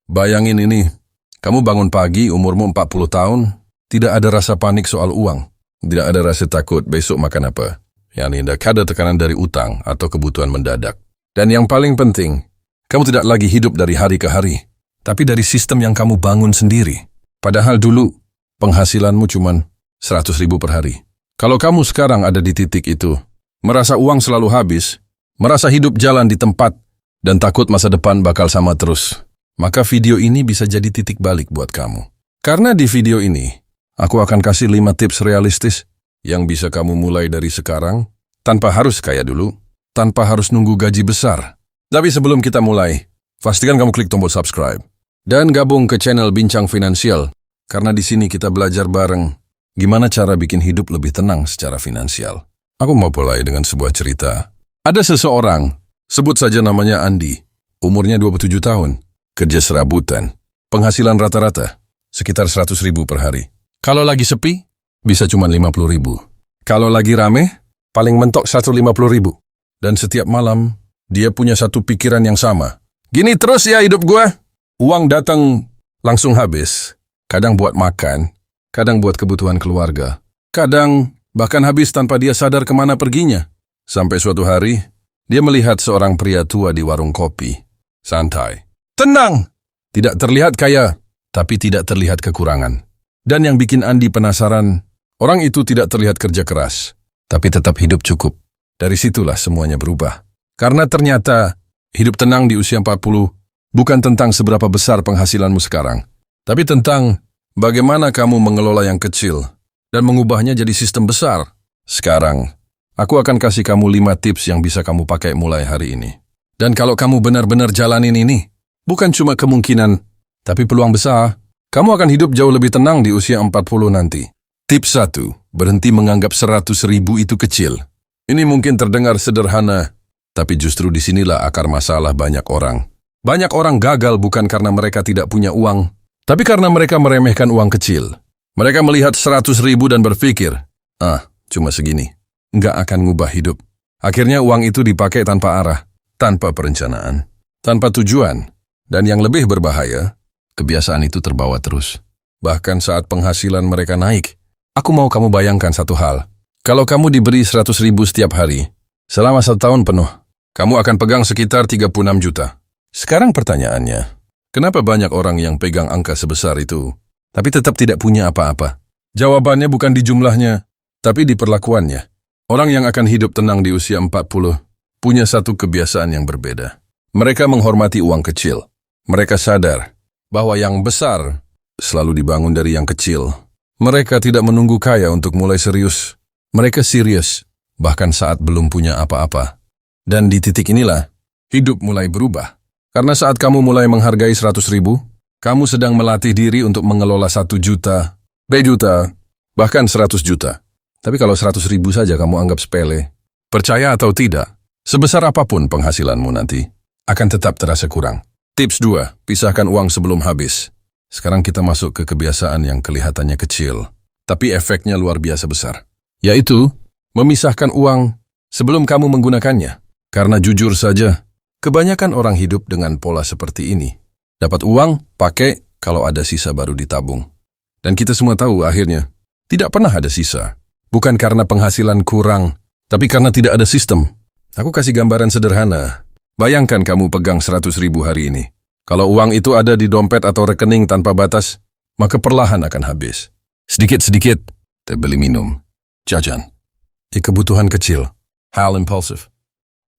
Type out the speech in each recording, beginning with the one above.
Bayangin ini, kamu bangun pagi, umurmu 40 tahun, tidak ada rasa panik soal uang, tidak ada rasa takut besok makan apa. Tidak ada tekanan dari utang atau kebutuhan mendadak. Dan yang paling penting, kamu tidak lagi hidup dari hari ke hari, tapi dari sistem yang kamu bangun sendiri. Padahal dulu, penghasilanmu cuma 100.000 per hari. Kalau kamu sekarang ada di titik itu, merasa uang selalu habis, merasa hidup jalan di tempat, dan takut masa depan bakal sama terus, maka video ini bisa jadi titik balik buat kamu. Karena di video ini, aku akan kasih 5 tips realistis yang bisa kamu mulai dari sekarang, tanpa harus kaya dulu, tanpa harus nunggu gaji besar. Tapi sebelum kita mulai, pastikan kamu klik tombol subscribe. Dan gabung ke channel Bincang Finansial, karena di sini kita belajar bareng gimana cara bikin hidup lebih tenang secara finansial. Aku mau mulai dengan sebuah cerita. Ada seseorang, sebut saja namanya Andi, umurnya 27 tahun, kerja serabutan, penghasilan rata-rata, sekitar 100.000 per hari. Kalau lagi sepi, bisa cuma 50.000. Kalau lagi rame, paling mentok 150.000. Dan setiap malam, dia punya satu pikiran yang sama. Gini terus ya hidup gue. Uang datang langsung habis. Kadang buat makan, kadang buat kebutuhan keluarga. Kadang bahkan habis tanpa dia sadar kemana perginya. Sampai suatu hari, dia melihat seorang pria tua di warung kopi. Santai. Tenang! Tidak terlihat kaya, tapi tidak terlihat kekurangan. Dan yang bikin Andi penasaran, orang itu tidak terlihat kerja keras, tapi tetap hidup cukup. Dari situlah semuanya berubah. Karena ternyata, hidup tenang di usia 40 bukan tentang seberapa besar penghasilanmu sekarang, tapi tentang bagaimana kamu mengelola yang kecil dan mengubahnya jadi sistem besar. Sekarang, aku akan kasih kamu 5 tips yang bisa kamu pakai mulai hari ini. Dan kalau kamu benar-benar jalanin ini, bukan cuma kemungkinan, tapi peluang besar, kamu akan hidup jauh lebih tenang di usia 40 nanti. Tips 1, berhenti menganggap 100.000 itu kecil. Ini mungkin terdengar sederhana, tapi justru disinilah akar masalah banyak orang. Banyak orang gagal bukan karena mereka tidak punya uang, tapi karena mereka meremehkan uang kecil. Mereka melihat 100.000 dan berpikir, cuma segini, nggak akan ngubah hidup. Akhirnya uang itu dipakai tanpa arah, tanpa perencanaan, tanpa tujuan. Dan yang lebih berbahaya, kebiasaan itu terbawa terus. Bahkan saat penghasilan mereka naik. Aku mau kamu bayangkan satu hal. Kalau kamu diberi 100.000 setiap hari, selama 1 tahun penuh, kamu akan pegang sekitar 36 juta. Sekarang pertanyaannya, kenapa banyak orang yang pegang angka sebesar itu, tapi tetap tidak punya apa-apa? Jawabannya bukan di jumlahnya, tapi di perlakuannya. Orang yang akan hidup tenang di usia 40, punya satu kebiasaan yang berbeda. Mereka menghormati uang kecil. Mereka sadar bahwa yang besar selalu dibangun dari yang kecil. Mereka tidak menunggu kaya untuk mulai serius. Mereka serius, bahkan saat belum punya apa-apa. Dan di titik inilah, hidup mulai berubah. Karena saat kamu mulai menghargai 100.000, kamu sedang melatih diri untuk mengelola 1 juta, 2 juta, bahkan 100 juta. Tapi kalau 100.000 saja kamu anggap sepele, percaya atau tidak, sebesar apapun penghasilanmu nanti, akan tetap terasa kurang. Tips 2, pisahkan uang sebelum habis. Sekarang kita masuk ke kebiasaan yang kelihatannya kecil, tapi efeknya luar biasa besar. Yaitu, memisahkan uang sebelum kamu menggunakannya. Karena jujur saja, kebanyakan orang hidup dengan pola seperti ini. Dapat uang, pakai, kalau ada sisa baru ditabung. Dan kita semua tahu akhirnya, tidak pernah ada sisa. Bukan karena penghasilan kurang, tapi karena tidak ada sistem. Aku kasih gambaran sederhana. Bayangkan kamu pegang 100.000 hari ini. Kalau uang itu ada di dompet atau rekening tanpa batas, maka perlahan akan habis. Sedikit-sedikit, terbeli minum, jajan, kebutuhan kecil, hal impulsif.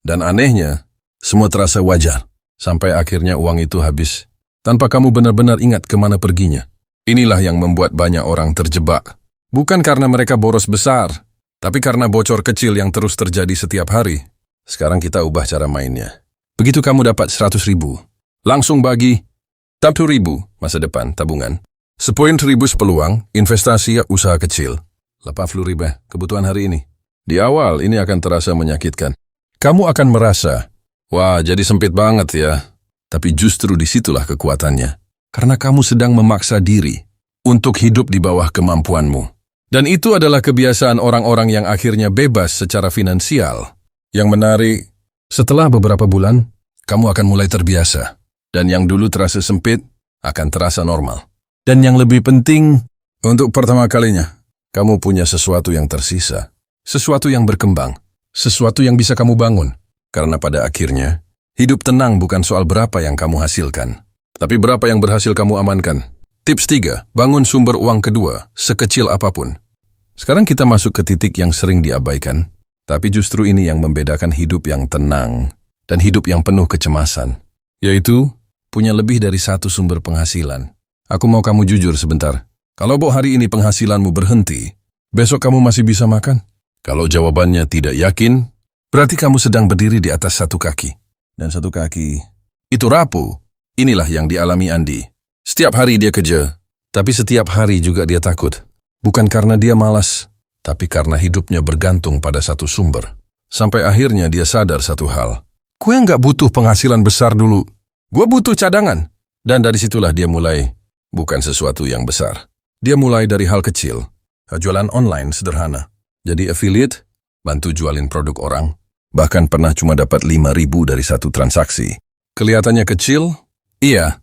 Dan anehnya, semua terasa wajar, sampai akhirnya uang itu habis, tanpa kamu benar-benar ingat kemana perginya. Inilah yang membuat banyak orang terjebak. Bukan karena mereka boros besar, tapi karena bocor kecil yang terus terjadi setiap hari. Sekarang kita ubah cara mainnya. Begitu kamu dapat 100.000, langsung bagi 10.000 masa depan tabungan. 10.000 peluang investasi usaha kecil. 80.000 kebutuhan hari ini. Di awal ini akan terasa menyakitkan. Kamu akan merasa, wah jadi sempit banget ya. Tapi justru disitulah kekuatannya. Karena kamu sedang memaksa diri untuk hidup di bawah kemampuanmu. Dan itu adalah kebiasaan orang-orang yang akhirnya bebas secara finansial. Yang menarik, setelah beberapa bulan, kamu akan mulai terbiasa. Dan yang dulu terasa sempit, akan terasa normal. Dan yang lebih penting, untuk pertama kalinya, kamu punya sesuatu yang tersisa, sesuatu yang berkembang, sesuatu yang bisa kamu bangun. Karena pada akhirnya, hidup tenang bukan soal berapa yang kamu hasilkan, tapi berapa yang berhasil kamu amankan. Tips 3, bangun sumber uang kedua, sekecil apapun. Sekarang kita masuk ke titik yang sering diabaikan, tapi justru ini yang membedakan hidup yang tenang dan hidup yang penuh kecemasan, yaitu punya lebih dari satu sumber penghasilan. Aku mau kamu jujur sebentar. Kalau hari ini penghasilanmu berhenti, besok kamu masih bisa makan? Kalau jawabannya tidak yakin, berarti kamu sedang berdiri di atas satu kaki. Dan satu kaki itu rapuh. Inilah yang dialami Andi. Setiap hari dia kerja, tapi setiap hari juga dia takut. Bukan karena dia malas, tapi karena hidupnya bergantung pada satu sumber. Sampai akhirnya dia sadar satu hal. Gue nggak butuh penghasilan besar dulu. Gue butuh cadangan. Dan dari situlah dia mulai, bukan sesuatu yang besar. Dia mulai dari hal kecil. Jualan online sederhana. Jadi affiliate, bantu jualin produk orang. Bahkan pernah cuma dapat 5.000 dari satu transaksi. Kelihatannya kecil? Iya.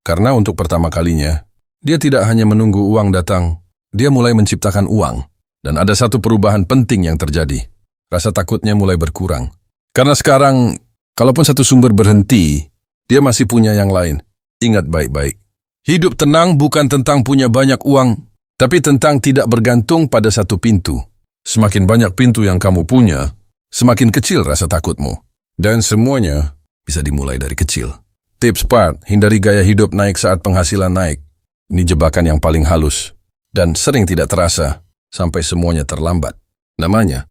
Karena untuk pertama kalinya, dia tidak hanya menunggu uang datang, dia mulai menciptakan uang. Dan ada satu perubahan penting yang terjadi. Rasa takutnya mulai berkurang. Karena sekarang, kalaupun satu sumber berhenti, dia masih punya yang lain. Ingat baik-baik. Hidup tenang bukan tentang punya banyak uang, tapi tentang tidak bergantung pada satu pintu. Semakin banyak pintu yang kamu punya, semakin kecil rasa takutmu. Dan semuanya bisa dimulai dari kecil. Tips 4, hindari gaya hidup naik saat penghasilan naik. Ini jebakan yang paling halus dan sering tidak terasa sampai semuanya terlambat. Namanya,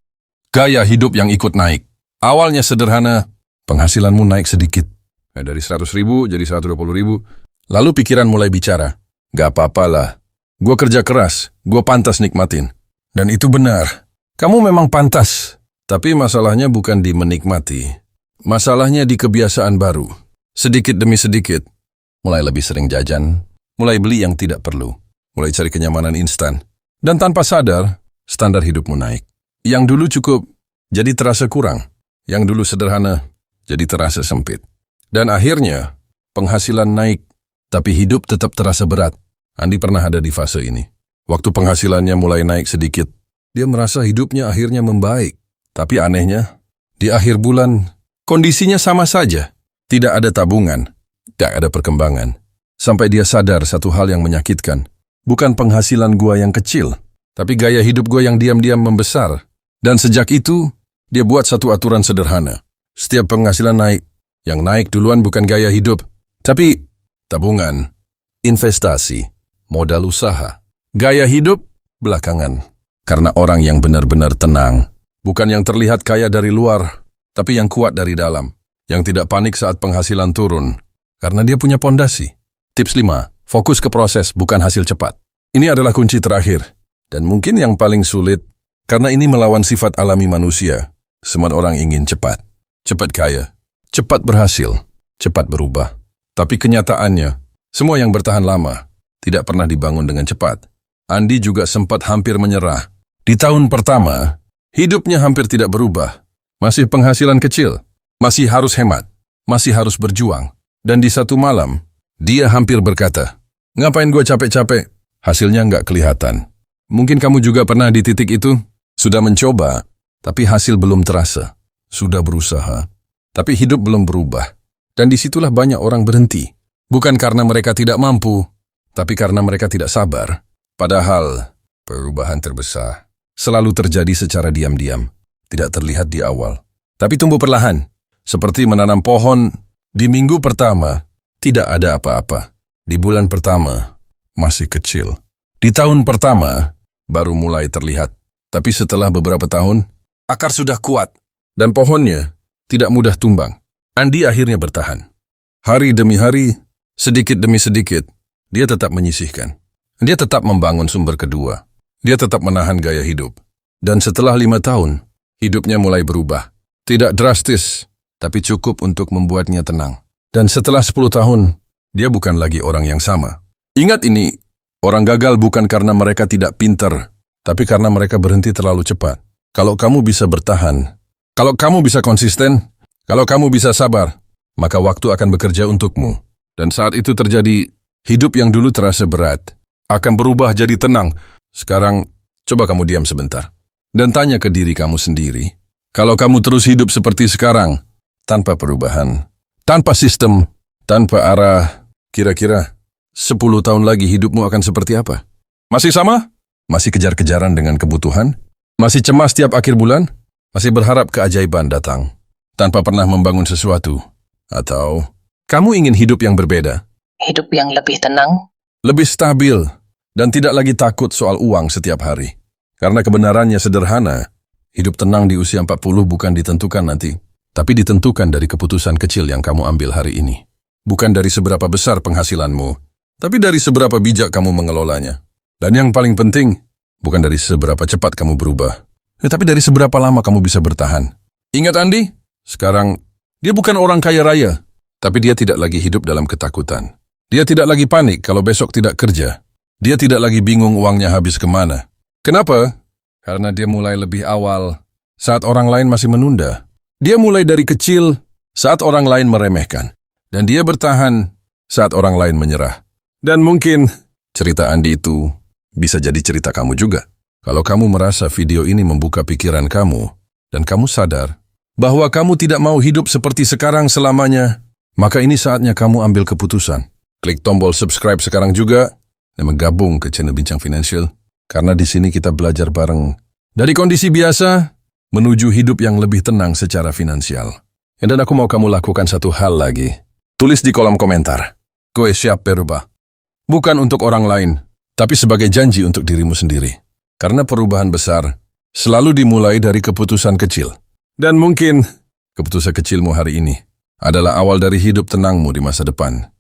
gaya hidup yang ikut naik. Awalnya sederhana, penghasilanmu naik sedikit. Dari 100.000 jadi 120.000. Lalu pikiran mulai bicara, gak apa-apalah. Gue kerja keras, gue pantas nikmatin. Dan itu benar, kamu memang pantas. Tapi masalahnya bukan di menikmati. Masalahnya di kebiasaan baru. Sedikit demi sedikit, mulai lebih sering jajan, mulai beli yang tidak perlu, mulai cari kenyamanan instan. Dan tanpa sadar, standar hidupmu naik. Yang dulu cukup, jadi terasa kurang. Yang dulu sederhana, jadi terasa sempit. Dan akhirnya, penghasilan naik, tapi hidup tetap terasa berat. Andi pernah ada di fase ini. Waktu penghasilannya mulai naik sedikit, dia merasa hidupnya akhirnya membaik. Tapi anehnya, di akhir bulan, kondisinya sama saja. Tidak ada tabungan, tidak ada perkembangan. Sampai dia sadar satu hal yang menyakitkan. Bukan penghasilan gua yang kecil, tapi gaya hidup gua yang diam-diam membesar. Dan sejak itu, dia buat satu aturan sederhana. Setiap penghasilan naik, yang naik duluan bukan gaya hidup, tapi tabungan, investasi, modal usaha. Gaya hidup belakangan. Karena orang yang benar-benar tenang, bukan yang terlihat kaya dari luar, tapi yang kuat dari dalam. Yang tidak panik saat penghasilan turun, karena dia punya pondasi. Tips 5, fokus ke proses, bukan hasil cepat. Ini adalah kunci terakhir, dan mungkin yang paling sulit, karena ini melawan sifat alami manusia. Semua orang ingin cepat. Cepat kaya, cepat berhasil, cepat berubah. Tapi kenyataannya, semua yang bertahan lama, tidak pernah dibangun dengan cepat. Andi juga sempat hampir menyerah. Di tahun pertama, hidupnya hampir tidak berubah. Masih penghasilan kecil, masih harus hemat, masih harus berjuang. Dan di satu malam, dia hampir berkata, ngapain gue capek-capek? Hasilnya nggak kelihatan. Mungkin kamu juga pernah di titik itu, sudah mencoba, tapi hasil belum terasa. Sudah berusaha, tapi hidup belum berubah. Dan disitulah banyak orang berhenti. Bukan karena mereka tidak mampu, tapi karena mereka tidak sabar. Padahal, perubahan terbesar selalu terjadi secara diam-diam, tidak terlihat di awal. Tapi tumbuh perlahan, seperti menanam pohon. Di minggu pertama, tidak ada apa-apa. Di bulan pertama, masih kecil. Di tahun pertama, baru mulai terlihat. Tapi setelah beberapa tahun, akar sudah kuat. Dan pohonnya tidak mudah tumbang. Andi akhirnya bertahan. Hari demi hari, sedikit demi sedikit, dia tetap menyisihkan. Dia tetap membangun sumber kedua. Dia tetap menahan gaya hidup. Dan setelah 5 tahun, hidupnya mulai berubah. Tidak drastis, tapi cukup untuk membuatnya tenang. Dan setelah 10 tahun, dia bukan lagi orang yang sama. Ingat ini, orang gagal bukan karena mereka tidak pintar, tapi karena mereka berhenti terlalu cepat. Kalau kamu bisa bertahan, kalau kamu bisa konsisten, kalau kamu bisa sabar, maka waktu akan bekerja untukmu. Dan saat itu terjadi, Hidup yang dulu terasa berat akan berubah jadi tenang. Sekarang, coba kamu diam sebentar. Dan tanya ke diri kamu sendiri, kalau kamu terus hidup seperti sekarang, tanpa perubahan, tanpa sistem, tanpa arah, kira-kira 10 tahun lagi hidupmu akan seperti apa? Masih sama? Masih kejar-kejaran dengan kebutuhan? Masih cemas tiap akhir bulan? Masih berharap keajaiban datang, tanpa pernah membangun sesuatu? Atau kamu ingin hidup yang berbeda? Hidup yang lebih tenang, Lebih stabil, dan tidak lagi takut soal uang setiap hari. Karena kebenarannya sederhana, hidup tenang di usia 40 bukan ditentukan nanti, tapi ditentukan dari keputusan kecil yang kamu ambil hari ini. Bukan dari seberapa besar penghasilanmu, tapi dari seberapa bijak kamu mengelolanya. Dan yang paling penting, bukan dari seberapa cepat kamu berubah, tetapi dari seberapa lama kamu bisa bertahan. Ingat Andi? Sekarang, dia bukan orang kaya raya, tapi dia tidak lagi hidup dalam ketakutan. Dia tidak lagi panik kalau besok tidak kerja. Dia tidak lagi bingung uangnya habis kemana. Kenapa? Karena dia mulai lebih awal saat orang lain masih menunda. Dia mulai dari kecil saat orang lain meremehkan. Dan dia bertahan saat orang lain menyerah. Dan mungkin cerita Andi itu bisa jadi cerita kamu juga. Kalau kamu merasa video ini membuka pikiran kamu, dan kamu sadar bahwa kamu tidak mau hidup seperti sekarang selamanya, maka ini saatnya kamu ambil keputusan. Klik tombol subscribe sekarang juga dan menggabung ke channel Bincang Finansial, karena di sini kita belajar bareng dari kondisi biasa menuju hidup yang lebih tenang secara finansial. Dan aku mau kamu lakukan satu hal lagi. Tulis di kolom komentar, gue siap berubah. Bukan untuk orang lain, tapi sebagai janji untuk dirimu sendiri. Karena perubahan besar selalu dimulai dari keputusan kecil. Dan mungkin keputusan kecilmu hari ini adalah awal dari hidup tenangmu di masa depan.